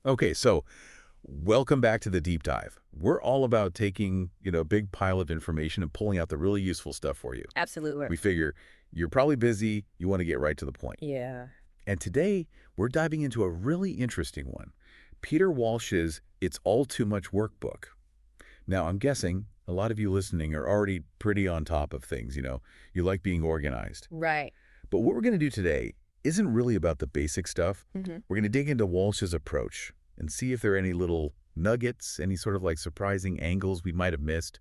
Okay, so welcome back to the deep dive. We're all about taking, a big pile of information and pulling out the really useful stuff for you. Absolutely. We figure you're probably busy, you want to get right to the point. Yeah. And today, we're diving into a really interesting one. Peter Walsh's It's All Too Much workbook. Now, I'm guessing a lot of you listening are already pretty on top of things, You like being organized. Right. But what we're going to do today isn't really about the basic stuff. We're going to dig into Walsh's approach and see if there are any little nuggets, any sort of like surprising angles we might have missed,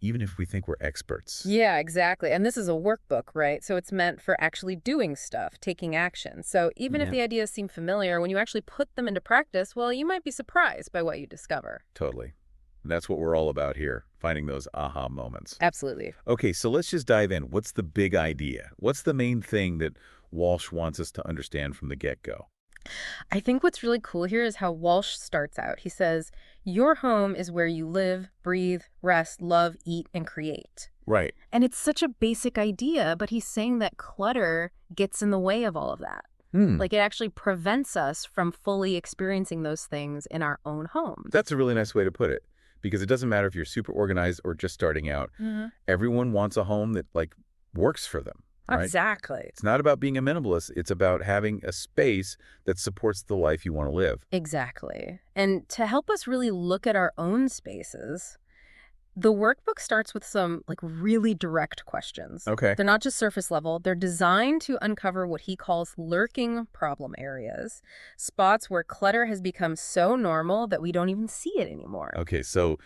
even if we think we're experts. Yeah, exactly. And this is a workbook, right? So it's meant for actually doing stuff, taking action. So even if Yeah. the ideas seem familiar, when you actually put them into practice, well, you might be surprised by what you discover. Totally. That's what we're all about here, finding those aha moments. Absolutely. Okay, so let's just dive in. What's the big idea? What's the main thing that Walsh wants us to understand from the get-go? I think what's really cool here is how Walsh starts out. He says, your home is where you live, breathe, rest, love, eat, and create. Right. And it's such a basic idea, but he's saying that clutter gets in the way of all of that. Like it actually prevents us from fully experiencing those things in our own homes. That's a really nice way to put it, because it doesn't matter if you're super organized or just starting out. Everyone wants a home that, works for them. Right? Exactly. It's not about being a minimalist. It's about having a space that supports the life you want to live. Exactly. And to help us really look at our own spaces, the workbook starts with some really direct questions. Okay. They're not just surface level. They're designed to uncover what he calls lurking problem areas, spots where clutter has become so normal that we don't even see it anymore. Okay, so,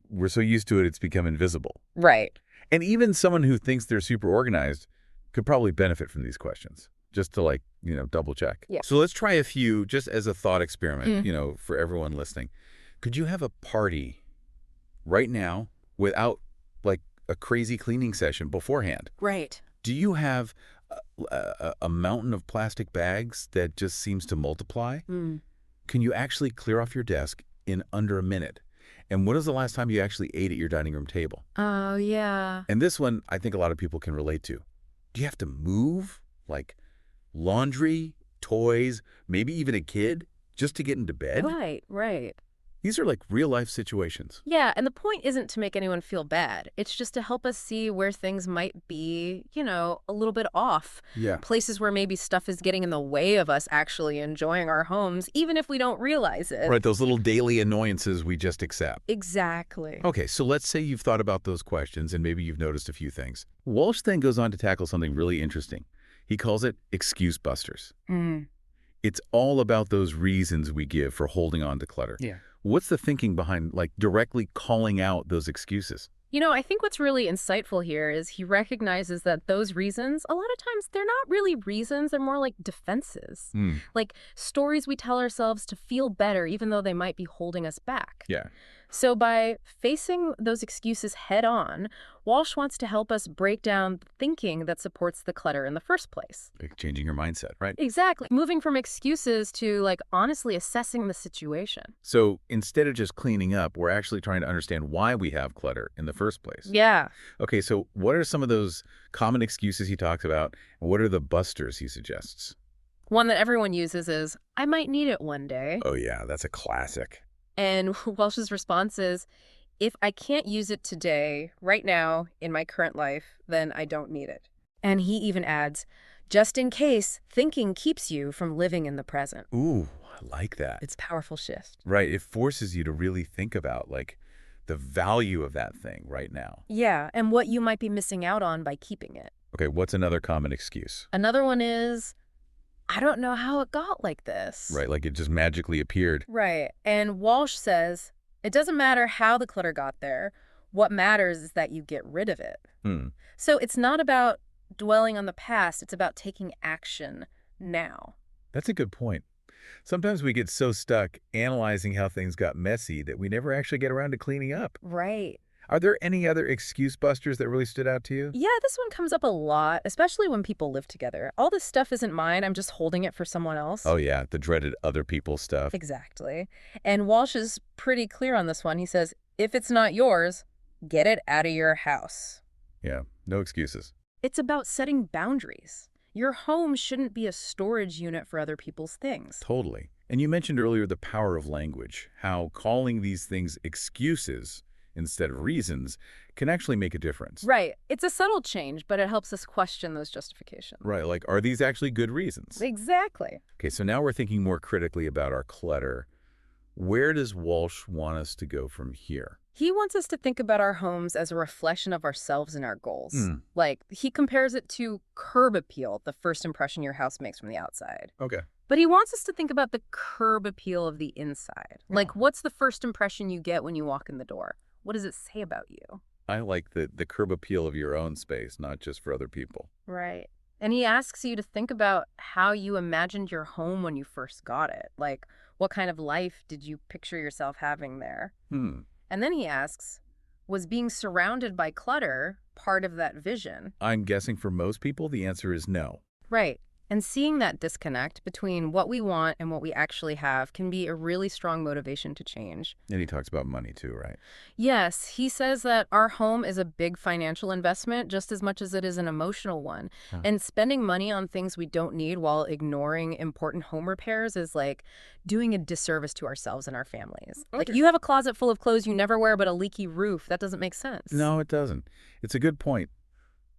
we're so used to it, it's become invisible. Right. And even someone who thinks they're super organized could probably benefit from these questions, just to, double check. Yeah. So let's try a few just as a thought experiment, for everyone listening. Could you have a party right now without, a crazy cleaning session beforehand? Right. Do you have a mountain of plastic bags that just seems to multiply? Can you actually clear off your desk in under a minute? And when was the last time you actually ate at your dining room table? Oh, yeah. And this one, I think a lot of people can relate to. Do you have to move, laundry, toys, maybe even a kid, just to get into bed? Right. These are real-life situations. Yeah, and the point isn't to make anyone feel bad. It's just to help us see where things might be, a little bit off. Yeah. Places where maybe stuff is getting in the way of us actually enjoying our homes, even if we don't realize it. Right, those little daily annoyances we just accept. Exactly. Okay, so let's say you've thought about those questions and maybe you've noticed a few things. Walsh then goes on to tackle something really interesting. He calls it excuse busters. It's all about those reasons we give for holding on to clutter. Yeah. What's the thinking behind, directly calling out those excuses? I think what's really insightful here is he recognizes that those reasons, a lot of times, they're not really reasons. They're more like defenses. Like stories we tell ourselves to feel better, even though they might be holding us back. Yeah. So by facing those excuses head on, Walsh wants to help us break down thinking that supports the clutter in the first place. Changing your mindset, right? Exactly. Moving from excuses to honestly assessing the situation. So instead of just cleaning up, we're actually trying to understand why we have clutter in the first place. Yeah. Okay, so what are some of those common excuses he talks about, and what are the busters he suggests? One that everyone uses is, I might need it one day. Oh yeah, that's a classic. And Welsh's response is, if I can't use it today, right now, in my current life, then I don't need it. And he even adds, just in case, thinking keeps you from living in the present. Ooh, I like that. It's a powerful shift. Right, it forces you to really think about, the value of that thing right now. Yeah, and what you might be missing out on by keeping it. Okay, what's another common excuse? Another one is, I don't know how it got like this. Right, it just magically appeared. Right. And Walsh says, it doesn't matter how the clutter got there. What matters is that you get rid of it. So it's not about dwelling on the past. It's about taking action now. That's a good point. Sometimes we get so stuck analyzing how things got messy that we never actually get around to cleaning up. Right. Are there any other excuse busters that really stood out to you? Yeah, this one comes up a lot, especially when people live together. All this stuff isn't mine. I'm just holding it for someone else. Oh, yeah, the dreaded other people's stuff. Exactly. And Walsh is pretty clear on this one. He says, if it's not yours, get it out of your house. Yeah, no excuses. It's about setting boundaries. Your home shouldn't be a storage unit for other people's things. Totally. And you mentioned earlier the power of language, how calling these things excuses instead of reasons can actually make a difference. Right. It's a subtle change, but it helps us question those justifications. Right, like, are these actually good reasons? Exactly. Okay, so now we're thinking more critically about our clutter. Where does Walsh want us to go from here? He wants us to think about our homes as a reflection of ourselves and our goals. Like, he compares it to curb appeal, the first impression your house makes from the outside. Okay. But he wants us to think about the curb appeal of the inside. Like, what's the first impression you get when you walk in the door? What does it say about you? I like the curb appeal of your own space, not just for other people. Right. And he asks you to think about how you imagined your home when you first got it. Like, what kind of life did you picture yourself having there? And then he asks, was being surrounded by clutter part of that vision? I'm guessing for most people, the answer is no. Right. And seeing that disconnect between what we want and what we actually have can be a really strong motivation to change. And he talks about money too, right? Yes, he says that our home is a big financial investment just as much as it is an emotional one. And spending money on things we don't need while ignoring important home repairs is like doing a disservice to ourselves and our families. Like, you have a closet full of clothes you never wear but a leaky roof. That doesn't make sense. No, it doesn't. It's a good point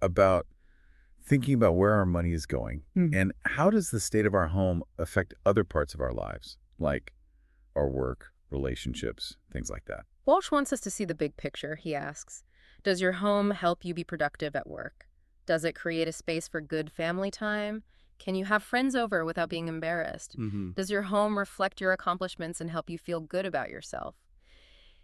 about thinking about where our money is going and how does the state of our home affect other parts of our lives, like our work, relationships, things like that. Walsh wants us to see the big picture, he asks. Does your home help you be productive at work? Does it create a space for good family time? Can you have friends over without being embarrassed? Does your home reflect your accomplishments and help you feel good about yourself?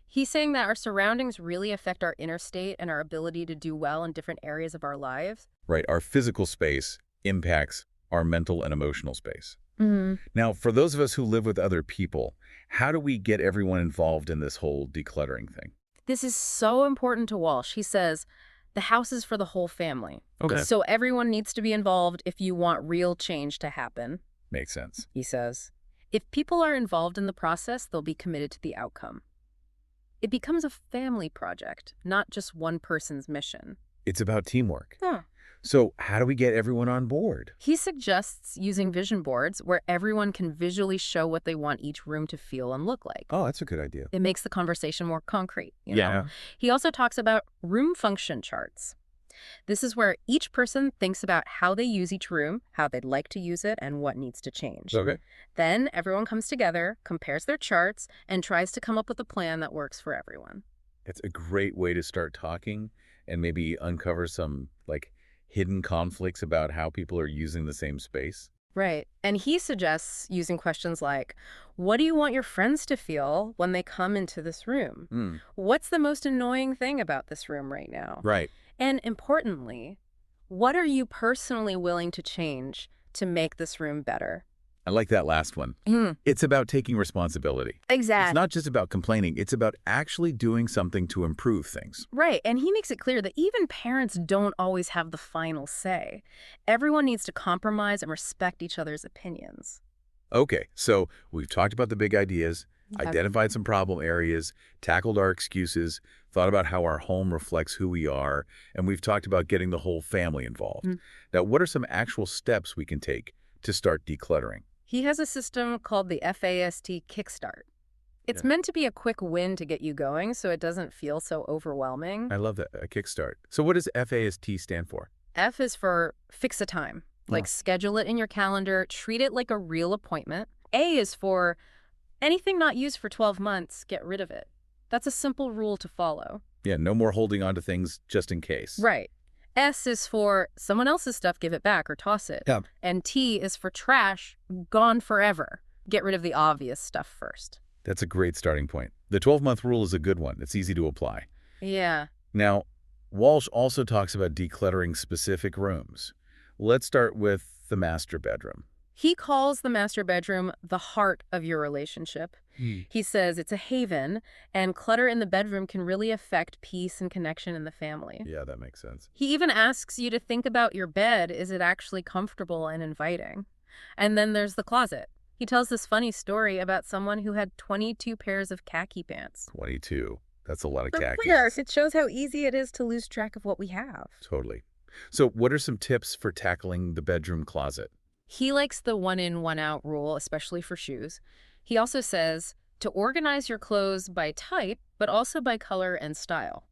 He's saying that our surroundings really affect our inner state and our ability to do well in different areas of our lives. Right. Our physical space impacts our mental and emotional space. Now, for those of us who live with other people, how do we get everyone involved in this whole decluttering thing? This is so important to Walsh. He says, the house is for the whole family. Okay. So everyone needs to be involved if you want real change to happen. Makes sense. He says, if people are involved in the process, they'll be committed to the outcome. It becomes a family project, not just one person's mission. It's about teamwork. Yeah. So how do we get everyone on board? He suggests using vision boards where everyone can visually show what they want each room to feel and look like. Oh, that's a good idea. It makes the conversation more concrete. You Yeah. know? He also talks about room function charts. This is where each person thinks about how they use each room, how they'd like to use it, and what needs to change. Okay. Then everyone comes together, compares their charts, and tries to come up with a plan that works for everyone. It's a great way to start talking and maybe uncover some, like, hidden conflicts about how people are using the same space. Right. And he suggests using questions like, what do you want your friends to feel when they come into this room? What's the most annoying thing about this room right now? Right. And importantly, what are you personally willing to change to make this room better? I like that last one. It's about taking responsibility. Exactly. It's not just about complaining. It's about actually doing something to improve things. Right. And he makes it clear that even parents don't always have the final say. Everyone needs to compromise and respect each other's opinions. Okay, so we've talked about the big ideas, identified some problem areas, tackled our excuses, thought about how our home reflects who we are, and we've talked about getting the whole family involved. Now, what are some actual steps we can take to start decluttering? He has a system called the FAST Kickstart. It's meant to be a quick win to get you going so it doesn't feel so overwhelming. I love that, a kickstart. So what does FAST stand for? F is for fix a time. Like, schedule it in your calendar, treat it like a real appointment. A is for anything not used for 12 months, get rid of it. That's a simple rule to follow. Yeah, no more holding on to things just in case. Right. S is for someone else's stuff, give it back or toss it. Yeah. And T is for trash, gone forever. Get rid of the obvious stuff first. That's a great starting point. The 12-month rule is a good one. It's easy to apply. Yeah. Now, Walsh also talks about decluttering specific rooms. Let's start with the master bedroom. He calls the master bedroom the heart of your relationship. He says it's a haven, and clutter in the bedroom can really affect peace and connection in the family. Yeah, that makes sense. He even asks you to think about your bed. Is it actually comfortable and inviting? And then there's the closet. He tells this funny story about someone who had 22 pairs of khaki pants. 22. That's a lot of khaki. Yes, it shows how easy it is to lose track of what we have. Totally. So what are some tips for tackling the bedroom closet? He likes the one in, one out rule, especially for shoes. He also says to organize your clothes by type, but also by color and style.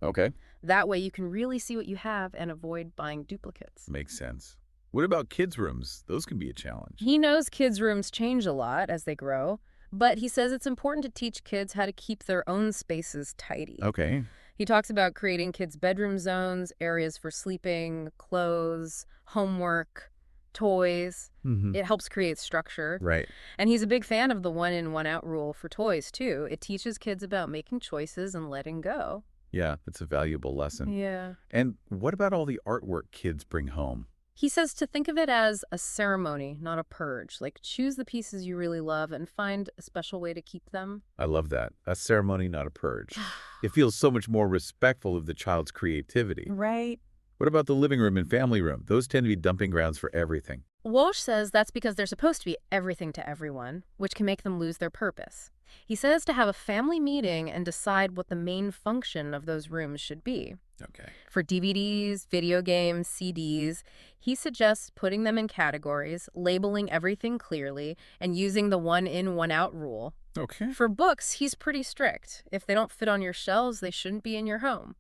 Okay. That way you can really see what you have and avoid buying duplicates. Makes sense. What about kids' rooms? Those can be a challenge. He knows kids' rooms change a lot as they grow, but he says it's important to teach kids how to keep their own spaces tidy. Okay. He talks about creating kids' bedroom zones, areas for sleeping, clothes, homework, toys. Mm-hmm. It helps create structure. Right. And he's a big fan of the one in, one out rule for toys, too. It teaches kids about making choices and letting go. Yeah, that's a valuable lesson. Yeah. And what about all the artwork kids bring home? He says to think of it as a ceremony, not a purge. Like, choose the pieces you really love and find a special way to keep them. I love that. A ceremony, not a purge. It feels so much more respectful of the child's creativity. Right. What about the living room and family room? Those tend to be dumping grounds for everything. Walsh says that's because they're supposed to be everything to everyone, which can make them lose their purpose. He says to have a family meeting and decide what the main function of those rooms should be. Okay. For DVDs, video games, CDs, he suggests putting them in categories, labeling everything clearly, and using the one in, one out rule. Okay. For books, he's pretty strict. If they don't fit on your shelves, they shouldn't be in your home.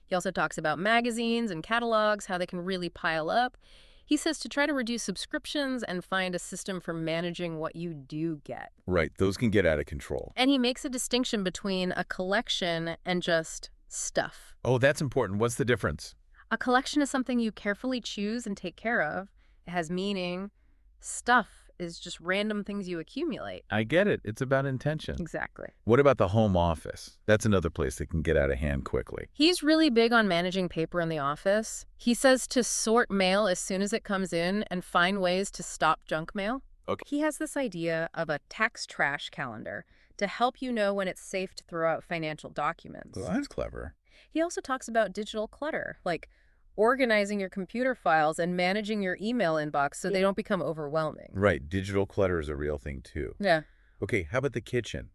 He also talks about magazines and catalogs, how they can really pile up. He says to try to reduce subscriptions and find a system for managing what you do get. Right. Those can get out of control. And he makes a distinction between a collection and just stuff. Oh, that's important. What's the difference? A collection is something you carefully choose and take care of. It has meaning. Stuff is just random things you accumulate. I get it. It's about intention. Exactly. What about the home office? That's another place that can get out of hand quickly. He's really big on managing paper in the office. He says to sort mail as soon as it comes in and find ways to stop junk mail. Okay. He has this idea of a tax trash calendar to help you know when it's safe to throw out financial documents. Well, that's clever. He also talks about digital clutter, like organizing your computer files and managing your email inbox so they don't become overwhelming. Right. Digital clutter is a real thing, too. Yeah. Okay, how about the kitchen?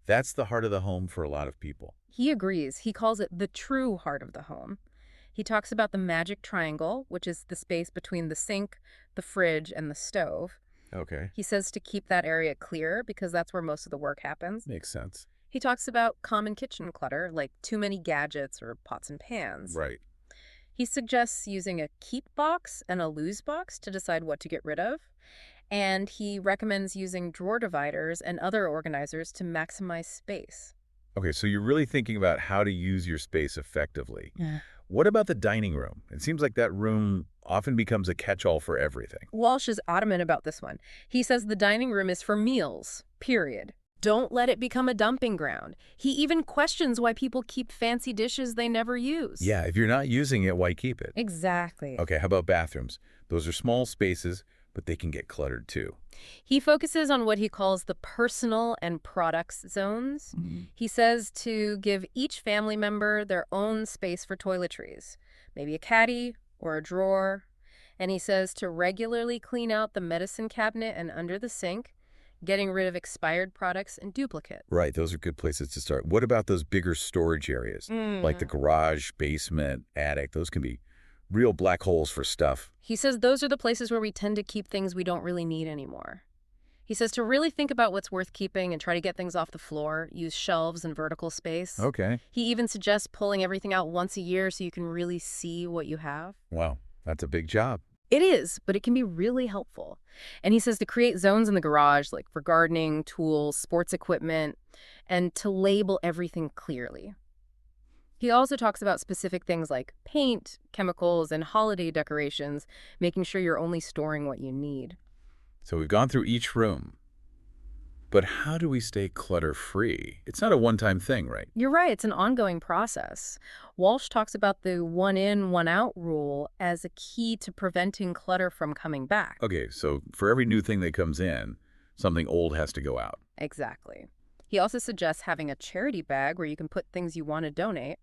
That's the heart of the home for a lot of people. He agrees. He calls it the true heart of the home. He talks about the magic triangle, which is the space between the sink, the fridge, and the stove. Okay. He says to keep that area clear because that's where most of the work happens. Makes sense. He talks about common kitchen clutter, like too many gadgets or pots and pans. Right. He suggests using a keep box and a lose box to decide what to get rid of. And he recommends using drawer dividers and other organizers to maximize space. Okay, so you're really thinking about how to use your space effectively. Yeah. What about the dining room? It seems like that room often becomes a catch-all for everything. Walsh is adamant about this one. He says the dining room is for meals, period. Don't let it become a dumping ground. He even questions why people keep fancy dishes they never use. Yeah, if you're not using it, why keep it? Exactly. Okay, how about bathrooms? Those are small spaces, but they can get cluttered too. He focuses on what he calls the personal and products zones. He says to give each family member their own space for toiletries, maybe a caddy or a drawer. And he says to regularly clean out the medicine cabinet and under the sink, getting rid of expired products and duplicates. Right, those are good places to start. What about those bigger storage areas, like the garage, basement, attic? Those can be real black holes for stuff. He says those are the places where we tend to keep things we don't really need anymore. He says to really think about what's worth keeping and try to get things off the floor, use shelves and vertical space. Okay. He even suggests pulling everything out once a year so you can really see what you have. Wow, that's a big job. It is, but it can be really helpful. And he says to create zones in the garage, like for gardening, tools, sports equipment, and to label everything clearly. He also talks about specific things like paint, chemicals, and holiday decorations, making sure you're only storing what you need. So we've gone through each room. But how do we stay clutter-free? It's not a one-time thing, right? You're right, it's an ongoing process. Walsh talks about the one in, one out rule as a key to preventing clutter from coming back. Okay, so for every new thing that comes in, something old has to go out. Exactly. He also suggests having a charity bag where you can put things you want to donate.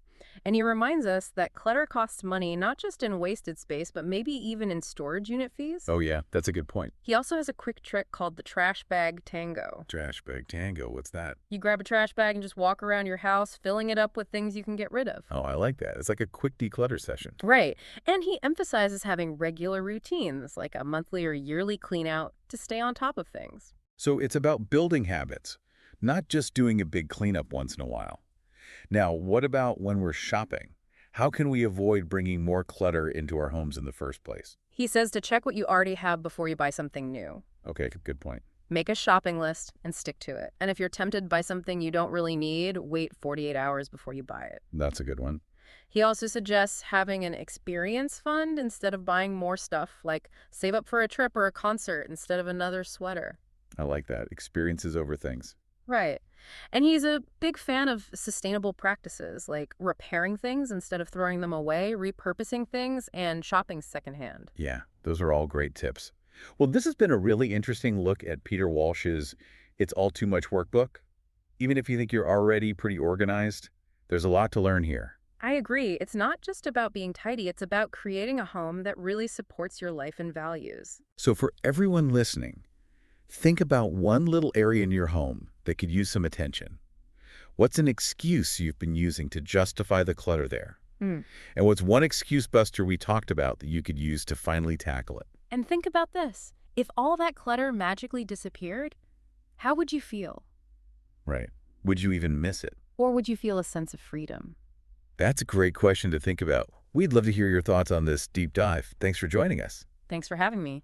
And he reminds us that clutter costs money not just in wasted space, but maybe even in storage unit fees. Oh, yeah, that's a good point. He also has a quick trick called the trash bag tango. Trash bag tango, what's that? You grab a trash bag and just walk around your house, filling it up with things you can get rid of. Oh, I like that. It's like a quick declutter session. Right. And he emphasizes having regular routines, like a monthly or yearly clean out, to stay on top of things. So it's about building habits, not just doing a big cleanup once in a while. Now, what about when we're shopping? How can we avoid bringing more clutter into our homes in the first place? He says to check what you already have before you buy something new. Okay, good point. Make a shopping list and stick to it. And if you're tempted by something you don't really need, wait 48 hours before you buy it. That's a good one. He also suggests having an experience fund instead of buying more stuff, like save up for a trip or a concert instead of another sweater. I like that. Experiences over things. Right. And he's a big fan of sustainable practices, like repairing things instead of throwing them away, repurposing things, and shopping secondhand. Yeah, those are all great tips. Well, this has been a really interesting look at Peter Walsh's It's All Too Much workbook. Even if you think you're already pretty organized, there's a lot to learn here. I agree. It's not just about being tidy, it's about creating a home that really supports your life and values. So for everyone listening, think about one little area in your home that could use some attention. What's an excuse you've been using to justify the clutter there? Hmm. And what's one excuse buster we talked about that you could use to finally tackle it? And think about this. If all that clutter magically disappeared, how would you feel? Right. Would you even miss it? Or would you feel a sense of freedom? That's a great question to think about. We'd love to hear your thoughts on this deep dive. Thanks for joining us. Thanks for having me.